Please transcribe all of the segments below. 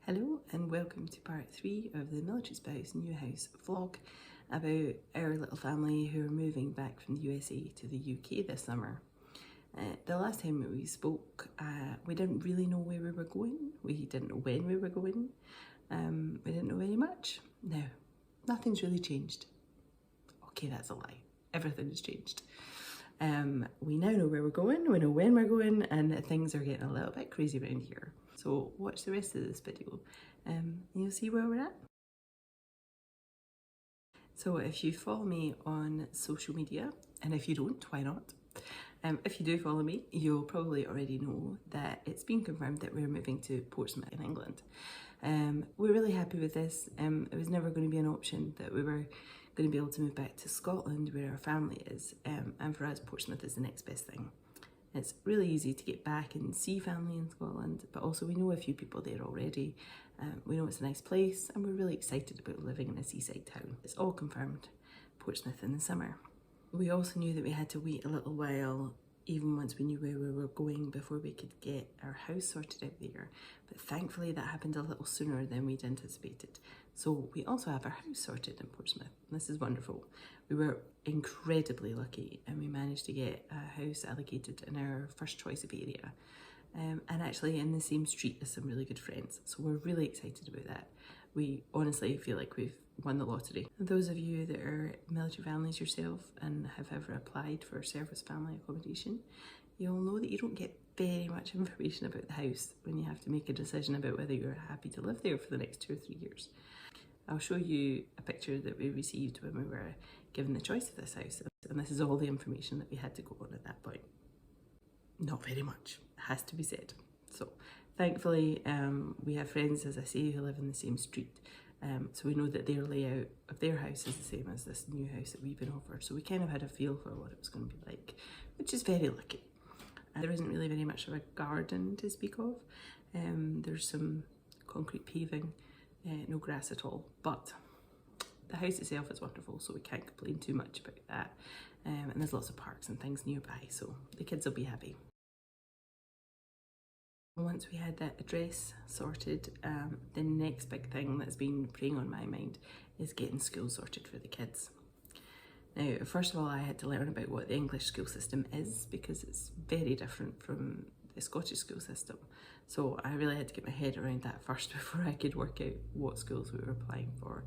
Hello and welcome to part 3 of the Military Spouse New House vlog about our little family who are moving back from the USA to the UK this summer. The last time we spoke, we didn't really know where we were going. We didn't know when we were going. We didn't know very much. No, nothing's really changed. Okay, that's a lie. Everything has changed. We now know where we're going, we know when we're going, and things are getting a little bit crazy around here. So watch the rest of this video and you'll see where we're at. So if you follow me on social media, and if you don't, why not? If you do follow me, you'll probably already know that it's been confirmed that we're moving to Portsmouth in England. We're really happy with this. It was never going to be an option that we were going to be able to move back to Scotland where our family is, and for us Portsmouth is the next best thing. It's really easy to get back and see family in Scotland, but also we know a few people there already. We know it's a nice place and we're really excited about living in a seaside town. It's all confirmed, Portsmouth in the summer. We also knew that we had to wait a little while, even once we knew where we were going, before we could get our house sorted out there. But thankfully that happened a little sooner than we'd anticipated. So we also have our house sorted in Portsmouth. This is wonderful. We were incredibly lucky and we managed to get a house allocated in our first choice of area. And actually in the same street as some really good friends. So we're really excited about that. We honestly feel like we've won the lottery. Those of you that are military families yourself and have ever applied for service family accommodation, you'll know that you don't get very much information about the house when you have to make a decision about whether you're happy to live there for the next 2 or 3 years. I'll show you a picture that we received when we were given the choice of this house, and this is all the information that we had to go on at that point. Not very much, has to be said. So thankfully we have friends, as I say, who live in the same street, so we know that their layout of their house is the same as this new house that we've been offered, so we kind of had a feel for what it was going to be like, which is very lucky. There isn't really very much of a garden to speak of. There's some concrete paving, no grass at all, but the house itself is wonderful, so we can't complain too much about that. And there's lots of parks and things nearby, so the kids will be happy. Once we had that address sorted, the next big thing that's been preying on my mind is getting school sorted for the kids. Now, first of all, I had to learn about what the English school system is because it's very different from the Scottish school system. So I really had to get my head around that first before I could work out what schools we were applying for.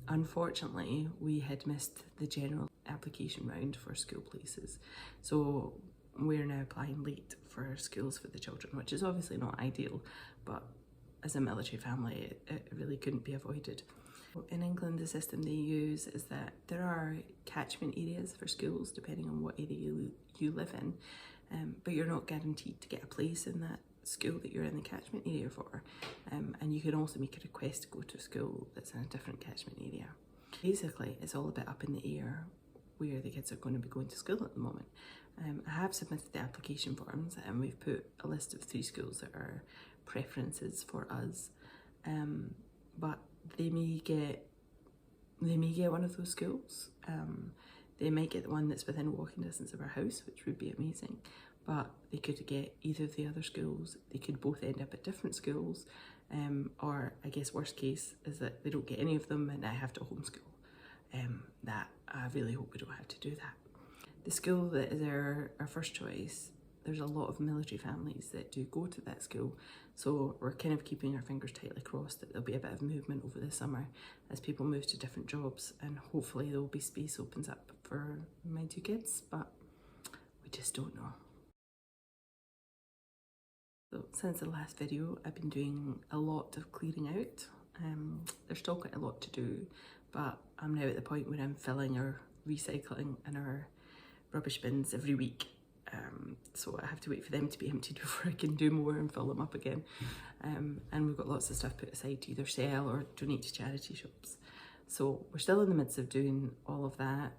Unfortunately, we had missed the general application round for school places. So we're now applying late for schools for the children, which is obviously not ideal, but as a military family, it really couldn't be avoided. In England, the system they use is that there are catchment areas for schools, depending on what area you live in, but you're not guaranteed to get a place in that school that you're in the catchment area for, and you can also make a request to go to a school that's in a different catchment area. Basically, it's all a bit up in the air where the kids are going to be going to school at the moment. I have submitted the application forms and we've put a list of 3 schools that are preferences for us, but they may get one of those schools. They might get the one that's within walking distance of our house, which would be amazing, but they could get either of the other schools. They could both end up at different schools, or I guess worst case is that they don't get any of them and I have to homeschool. That I really hope we don't have to do that. The school that is our first choice, there's a lot of military families that do go to that school, so we're kind of keeping our fingers tightly crossed that there'll be a bit of movement over the summer as people move to different jobs, and hopefully there'll be space opens up for my 2 kids, but we just don't know. So since the last video, I've been doing a lot of clearing out. There's still quite a lot to do, but I'm now at the point where I'm filling our recycling and our rubbish bins every week. So I have to wait for them to be emptied before I can do more and fill them up again. And we've got lots of stuff put aside to either sell or donate to charity shops. So we're still in the midst of doing all of that.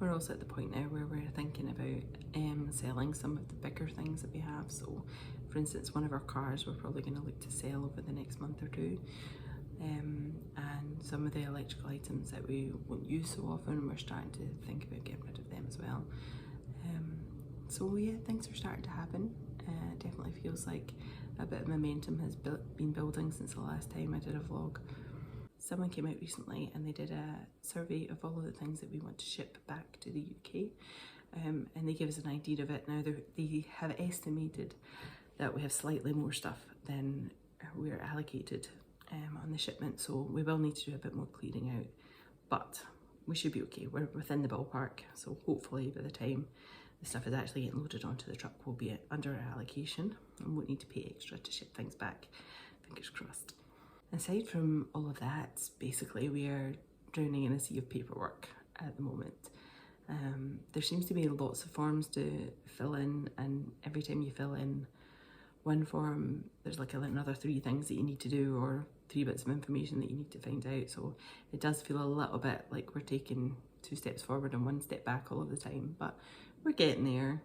We're also at the point now where we're thinking about selling some of the bigger things that we have. So for instance, one of our cars we're probably going to look to sell over the next month or 2. And some of the electrical items that we won't use so often, we're starting to think about getting rid of them as well. So yeah, things are starting to happen. It definitely feels like a bit of momentum has been building since the last time I did a vlog. Someone came out recently and they did a survey of all of the things that we want to ship back to the UK, and they gave us an idea of it. Now they have estimated that we have slightly more stuff than we're allocated on the shipment, so we will need to do a bit more clearing out, but we should be okay. We're within the ballpark, so hopefully by the time the stuff is actually getting loaded onto the truck, we'll be under our allocation and won't need to pay extra to ship things back. Fingers crossed. Aside from all of that, basically we are drowning in a sea of paperwork at the moment. There seems to be lots of forms to fill in, and every time you fill in one form, there's like another 3 things that you need to do, or 3 bits of information that you need to find out. So it does feel a little bit like we're taking 2 steps forward and 1 step back all of the time, but we're getting there.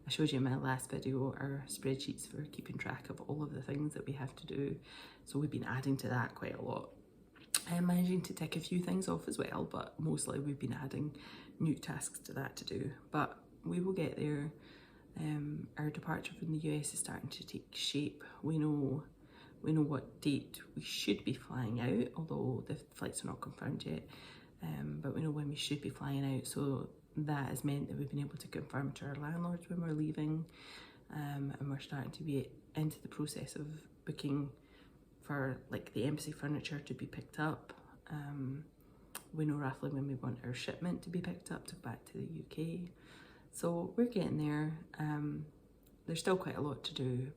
I showed you in my last video our spreadsheets for keeping track of all of the things that we have to do. So we've been adding to that quite a lot. I'm managing to tick a few things off as well, but mostly we've been adding new tasks to that to do. But we will get there. Our departure from the US is starting to take shape. We know what date we should be flying out, although the flights are not confirmed yet. But we know when we should be flying out, so that has meant that we've been able to confirm to our landlords when we're leaving, and we're starting to be into the process of booking for like the embassy furniture to be picked up. We know roughly when we want our shipment to be picked up to go back to the UK. So we're getting there. There's still quite a lot to do,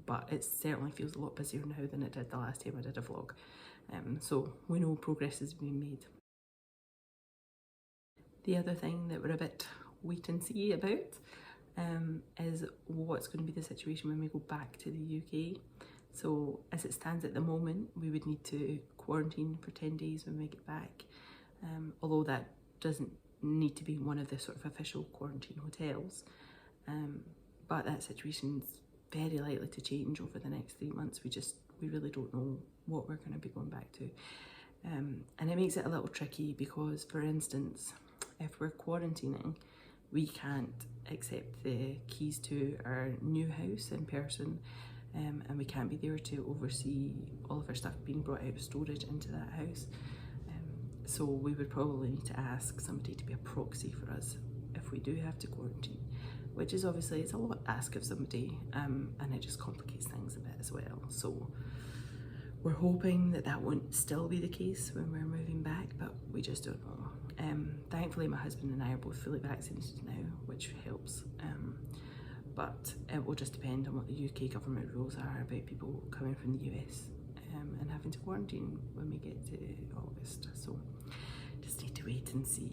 but it certainly feels a lot busier now than it did the last time I did a vlog. So we know progress is being made. The other thing that we're a bit wait and see about is what's going to be the situation when we go back to the UK. So as it stands at the moment, we would need to quarantine for 10 days when we get back, although that doesn't need to be one of the sort of official quarantine hotels, but that situation's very likely to change over the next 3 months. We really don't know what we're going to be going back to, and it makes it a little tricky because, for instance, if we're quarantining, we can't accept the keys to our new house in person, and we can't be there to oversee all of our stuff being brought out of storage into that house. So we would probably need to ask somebody to be a proxy for us if we do have to quarantine, which is obviously, it's a lot to ask of somebody, and it just complicates things a bit as well. So we're hoping that that won't still be the case when we're moving back, but we just don't know. Thankfully my husband and I are both fully vaccinated now, which helps, but it will just depend on what the UK government rules are about people coming from the US and having to quarantine when we get to August. So just need to wait and see.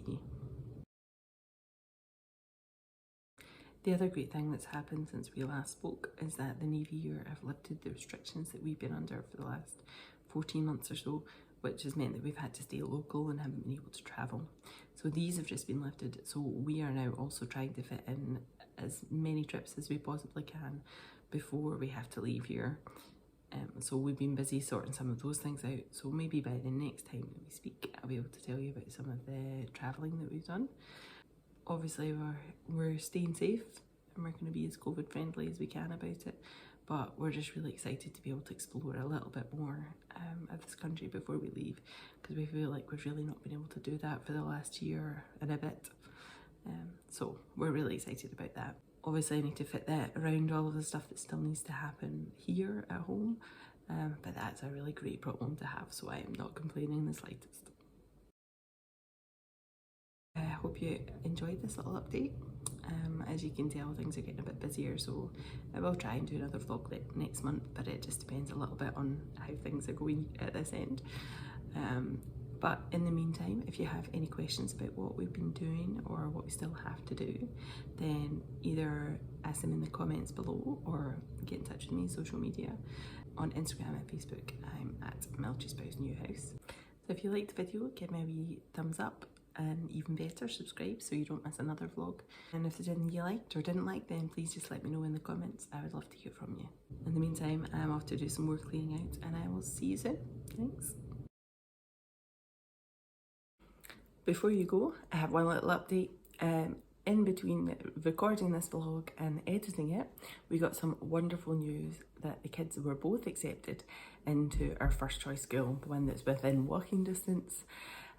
The other great thing that's happened since we last spoke is that the Navy have lifted the restrictions that we've been under for the last 14 months or so, which has meant that we've had to stay local and haven't been able to travel. So these have just been lifted, so we are now also trying to fit in as many trips as we possibly can before we have to leave here. So we've been busy sorting some of those things out, so maybe by the next time that we speak I'll be able to tell you about some of the travelling that we've done. Obviously we're staying safe and we're going to be as COVID friendly as we can about it, but we're just really excited to be able to explore a little bit more of this country before we leave, because we feel like we've really not been able to do that for the last year and a bit. So we're really excited about that. Obviously I need to fit that around all of the stuff that still needs to happen here at home, but that's a really great problem to have, so I am not complaining the slightest. I hope you enjoyed this little update. As you can tell, things are getting a bit busier, so I will try and do another vlog next month, but it just depends a little bit on how things are going at this end. But in the meantime, if you have any questions about what we've been doing or what we still have to do, then either ask them in the comments below or get in touch with me on social media. On Instagram and Facebook, I'm at Milchyspouse Newhouse. So if you liked the video, give me a wee thumbs up, and even better, subscribe so you don't miss another vlog. And if there's anything you liked or didn't like, then please just let me know in the comments. I would love to hear from you. In the meantime, I'm off to do some more cleaning out, and I will see you soon. Thanks. Before you go, I have one little update. in between recording this vlog and editing it, we got some wonderful news that the kids were both accepted into our first choice school, the one that's within walking distance,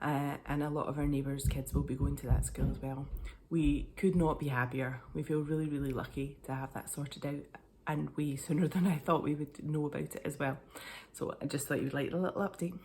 and a lot of our neighbours' kids will be going to that school as well. We could not be happier. We feel really, really lucky to have that sorted out, and way sooner than I thought we would know about it as well. So I just thought you'd like a little update.